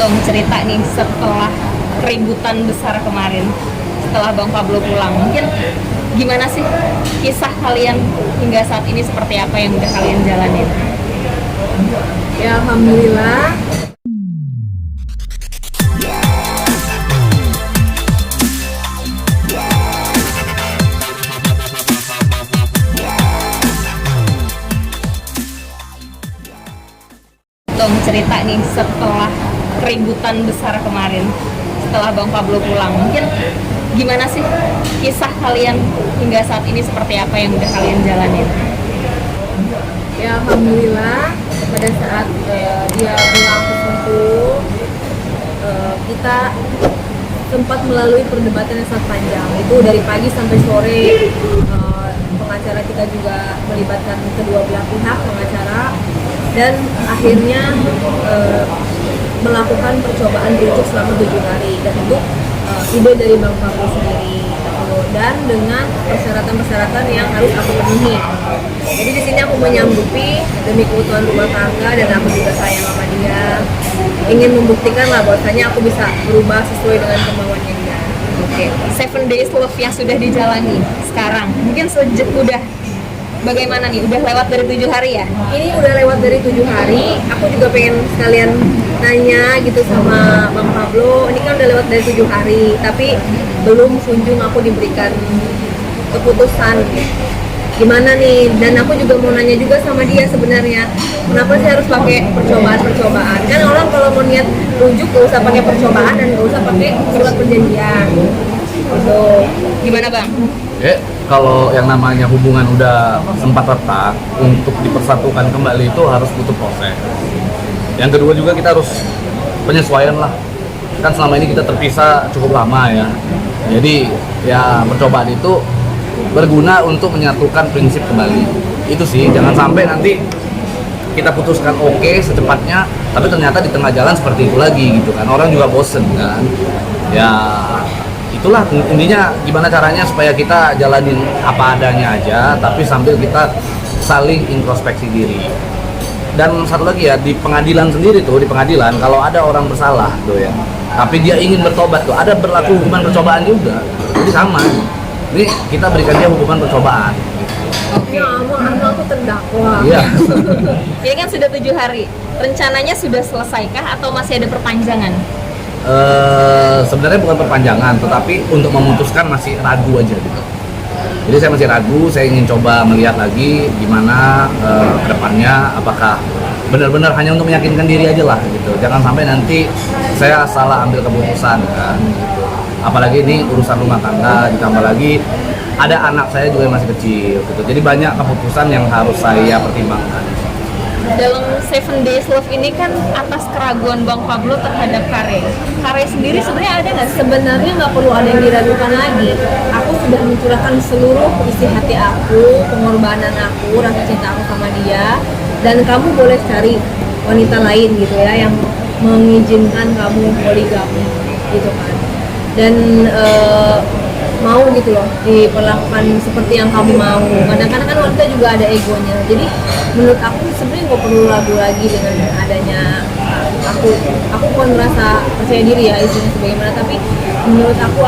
dong cerita nih setelah keributan besar kemarin, setelah Bang Pablo pulang. Mungkin gimana sih kisah kalian hingga saat ini, seperti apa yang udah kalian jalanin? Ya alhamdulillah. Dong cerita nih setelah keributan besar kemarin, setelah Bang Pablo pulang. Mungkin gimana sih kisah kalian hingga saat ini, seperti apa yang udah kalian jalanin? Ya alhamdulillah, pada saat dia pulang ke Sentul, kita sempat melalui perdebatan yang sangat panjang. Itu dari pagi sampai sore. Pengacara kita juga melibatkan kedua belah pihak pengacara, dan akhirnya melakukan percobaan rujuk selama 7 hari, dan itu ide dari Bang Pablo sendiri, dan dengan persyaratan-persyaratan yang harus aku penuhi. Jadi di sini aku menyanggupi demi keutuhan rumah tangga, dan aku juga sayang sama dia, ingin membuktikan lah bahwasanya aku bisa berubah sesuai dengan kemauannya dia. Oke, 7 days love yang sudah dijalani sekarang, mungkin udah bagaimana nih? Udah lewat dari 7 hari ya? Ini udah lewat dari 7 hari. Aku juga pengen sekalian nanya gitu sama Bang Pablo. Ini kan udah lewat dari 7 hari, tapi belum kunjung aku diberikan keputusan. Gimana nih? Dan aku juga mau nanya juga sama dia sebenarnya, kenapa sih harus pakai percobaan-percobaan? Kan orang kalau mau niat rujuk gak usah pakai percobaan dan gak usah pakai surat perjanjian. Gitu. Gimana Bang? Kalau yang namanya hubungan udah sempat retak, untuk dipersatukan kembali itu harus butuh proses. Yang kedua juga kita harus penyesuaian lah. Kan selama ini kita terpisah cukup lama ya. Jadi ya percobaan itu berguna untuk menyatukan prinsip kembali. Itu sih, jangan sampai nanti kita putuskan oke secepatnya, tapi ternyata di tengah jalan seperti itu lagi gitu kan. Orang juga bosen kan. Ya itulah intinya, gimana caranya supaya kita jalanin apa adanya aja, tapi sambil kita saling introspeksi diri. Dan satu lagi ya, di pengadilan sendiri tuh, di pengadilan kalau ada orang bersalah tuh ya, tapi dia ingin bertobat tuh, ada berlaku hukuman percobaan juga. Jadi sama, ini kita berikan dia hukuman percobaan. Oke. Ya ampun, aku terdakwa. Iya. Ini kan sudah 7 hari. Rencananya sudah selesaikah atau masih ada perpanjangan? Sebenarnya bukan perpanjangan, tetapi untuk memutuskan masih ragu aja gitu. Jadi saya masih ragu, saya ingin coba melihat lagi gimana ke depannya, apakah benar-benar hanya untuk meyakinkan diri aja lah gitu. Jangan sampai nanti saya salah ambil keputusan kan gitu. Apalagi ini urusan rumah tangga, ditambah lagi ada anak saya juga yang masih kecil gitu. Jadi banyak keputusan yang harus saya pertimbangkan. Dalam 7 days love ini kan atas keraguan Bang Pablo terhadap Kare sendiri sebenarnya ada nggak? Sebenarnya nggak perlu ada yang diragukan lagi. Aku sudah mencurahkan seluruh isi hati aku, pengorbanan aku, rasa cinta aku sama dia. Dan kamu boleh cari wanita lain gitu ya, yang mengizinkan kamu poligami gitu kan. Dan mau gitu loh diperlakukan seperti yang kamu mau. Kadang-kadang kan wanita juga ada egonya. Jadi menurut aku sebenarnya nggak perlu ragu lagi dengan adanya aku pun merasa percaya diri ya isinya sebagaimana, tapi menurut aku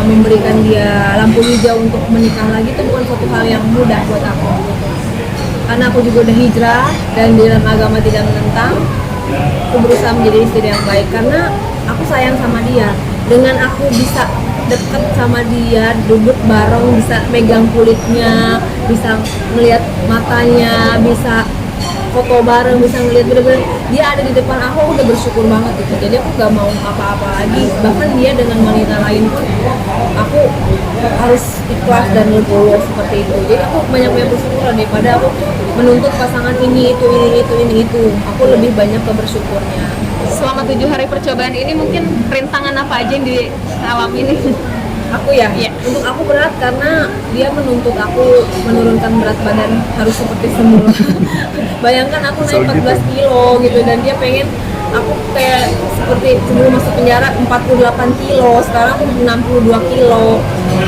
memberikan dia lampu hijau untuk menikah lagi itu bukan suatu hal yang mudah buat aku gitu. Karena aku juga udah hijrah dan di dalam agama tidak menentang. Aku berusaha menjadi istri yang baik karena aku sayang sama dia. Dengan aku bisa deket sama dia, duduk bareng, bisa megang kulitnya, bisa melihat matanya, bisa foto bareng, bisa ngeliat bener-bener dia ada di depan aku udah bersyukur banget gitu. Jadi aku gak mau apa-apa lagi. Bahkan dia dengan wanita lain pun aku harus ikhlas dan legowo seperti itu. Jadi aku banyak bersyukur daripada aku menuntut pasangan ini itu. Aku lebih banyak kebersyukurnya. Selama 7 hari percobaan ini mungkin rintangan apa aja yang dialami ini? Aku ya, Iya. untuk aku berat karena dia menuntut aku menurunkan berat badan harus seperti semula. Bayangkan aku naik 14 kilo gitu, dan dia pengen aku kayak seperti sebelum masuk penjara 48 kilo, sekarang aku 62 kilo,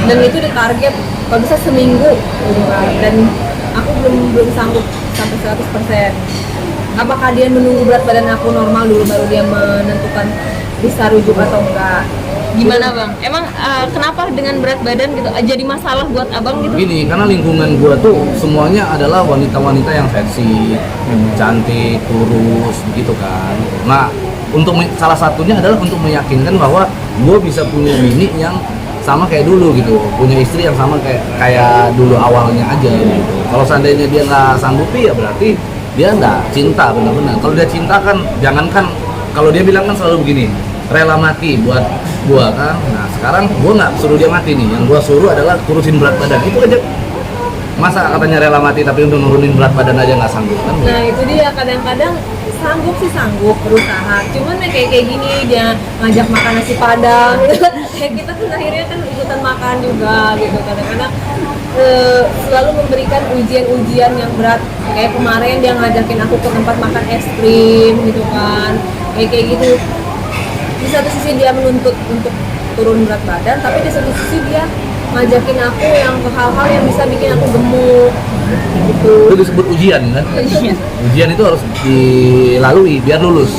dan itu ditarget kalau bisa seminggu gitu kan. Dan aku belum sanggup sampai 100%. apakah dia menunggu berat badan aku normal dulu baru dia menentukan bisa rujuk atau enggak? Gimana bang? Emang kenapa dengan berat badan gitu jadi masalah buat abang gitu? Gini, karena lingkungan gua tuh semuanya adalah wanita-wanita yang seksi, cantik, kurus, begitu kan. Nah, salah satunya adalah untuk meyakinkan bahwa gua bisa punya bini yang sama kayak dulu gitu, punya istri yang sama kayak dulu awalnya aja gitu. Kalau seandainya dia nggak sanggupi ya berarti dia nggak cinta benar-benar. Kalau dia cinta kan, jangankan kalau dia bilang kan selalu begini, rela mati buat gua kan. Nah sekarang gua nggak suruh dia mati nih, yang gua suruh adalah kurusin berat badan itu aja. Masa katanya rela mati tapi untuk nurunin berat badan aja nggak sanggup kan? Nah itu dia, kadang-kadang sanggup sih sanggup berusaha, cuman ya kayak gini dia ngajak makan nasi padang gitu kan. Kayak kita tuh akhirnya kan ikutan makan juga gitu, kadang-kadang selalu memberikan ujian-ujian yang berat. Kayak kemarin dia ngajakin aku ke tempat makan es krim gitu kan, kayak gitu. Di satu sisi dia menuntut untuk turun berat badan, tapi di satu sisi dia ngajakin aku yang ke hal-hal yang bisa bikin aku gemuk gitu. Itu disebut ujian kan? Ujian itu harus dilalui biar lulus.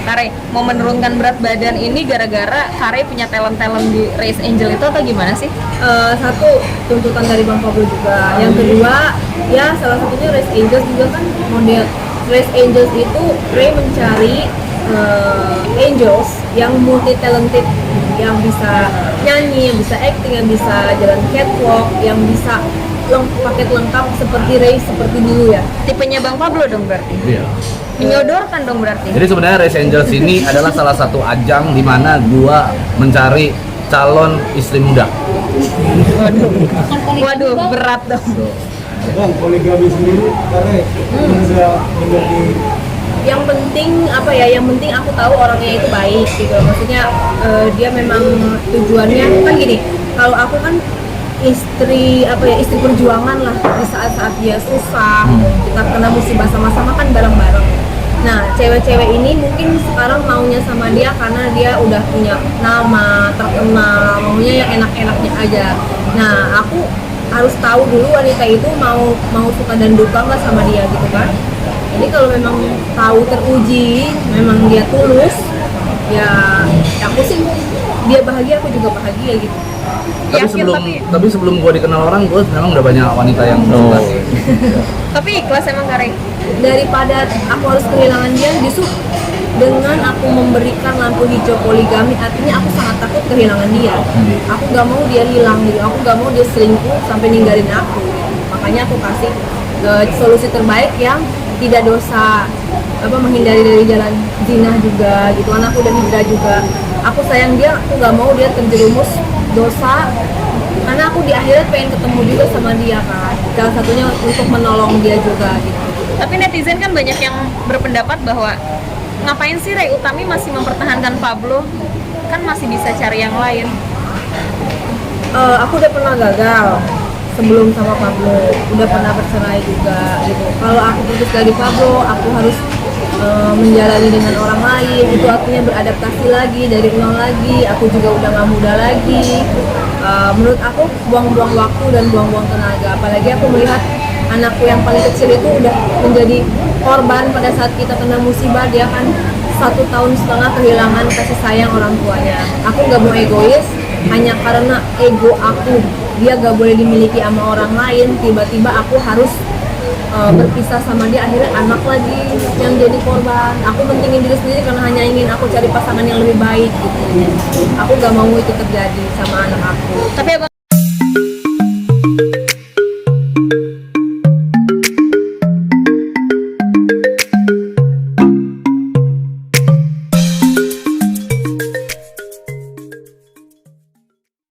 Kare mau menurunkan berat badan ini gara-gara Kare punya talent-talent di Race Angel itu atau gimana sih? Satu, tuntutan dari Bang Pablo juga. Yang kedua, ya salah satunya Race Angels juga kan model. Race Angels itu Ray mencari angels yang multi talented, yang bisa nyanyi, yang bisa acting, yang bisa jalan catwalk, yang bisa paket lengkap seperti Ray seperti dulu ya. Tipenya Bang Pablo dong berarti? Iya. Menyodorkan dong berarti? Jadi sebenarnya Race Angels ini adalah salah satu ajang di mana gua mencari calon istri muda. Waduh, berat dong. Bang, poligami sendiri karena udah menjadi Yang penting apa ya, yang penting aku tahu orangnya itu baik gitu, maksudnya dia memang tujuannya kan gini, kalau aku kan istri apa ya, istri perjuangan lah di saat-saat dia susah, kita kena musibah sama-sama kan bareng-bareng. Nah cewek-cewek ini mungkin sekarang maunya sama dia karena dia udah punya nama, terkenal, maunya yang enak-enaknya aja. Nah aku harus tahu dulu wanita itu mau suka dan duka nggak sama dia gitu kan. Jadi kalau memang tahu teruji, memang dia tulus, ya aku sih dia bahagia, aku juga bahagia gitu. Yakin, Tapi sebelum gua dikenal orang, gua memang udah banyak wanita yang suka sih. Tapi ikhlas emang Kare? Daripada aku harus kehilangan dia, justru dengan aku memberikan lampu hijau poligami, artinya aku sangat takut kehilangan dia. Aku gak mau dia hilang gitu, aku gak mau dia selingkuh sampai ninggalin aku gitu. Makanya aku kasih solusi terbaik yang tidak dosa, menghindari dari jalan zina juga gitu kan. Aku udah hijrah juga, aku sayang dia, aku gak mau dia terjerumus dosa, karena aku di akhirat pengen ketemu juga sama dia kan, salah satunya untuk menolong dia juga gitu. Tapi netizen kan banyak yang berpendapat bahwa ngapain sih Ray Utami masih mempertahankan Pablo, kan masih bisa cari yang lain. Aku udah pernah gagal sebelum sama Pablo, udah pernah bercerai juga gitu. Kalau aku putus dari Pablo, aku harus menjalani dengan orang lain, itu artinya beradaptasi lagi, dari nol lagi. Aku juga udah gak muda lagi. Menurut aku buang-buang waktu dan buang-buang tenaga. Apalagi aku melihat anakku yang paling kecil itu udah menjadi korban pada saat kita kena musibah. Dia kan 1,5 tahun kehilangan kasih sayang orang tuanya. Aku gak mau egois hanya karena ego aku, dia gak boleh dimiliki sama orang lain, tiba-tiba aku harus berpisah sama dia, akhirnya anak lagi yang jadi korban. Aku pentingin diri sendiri karena hanya ingin aku cari pasangan yang lebih baik gitu. Aku gak mau itu terjadi sama anak aku. Tapi abang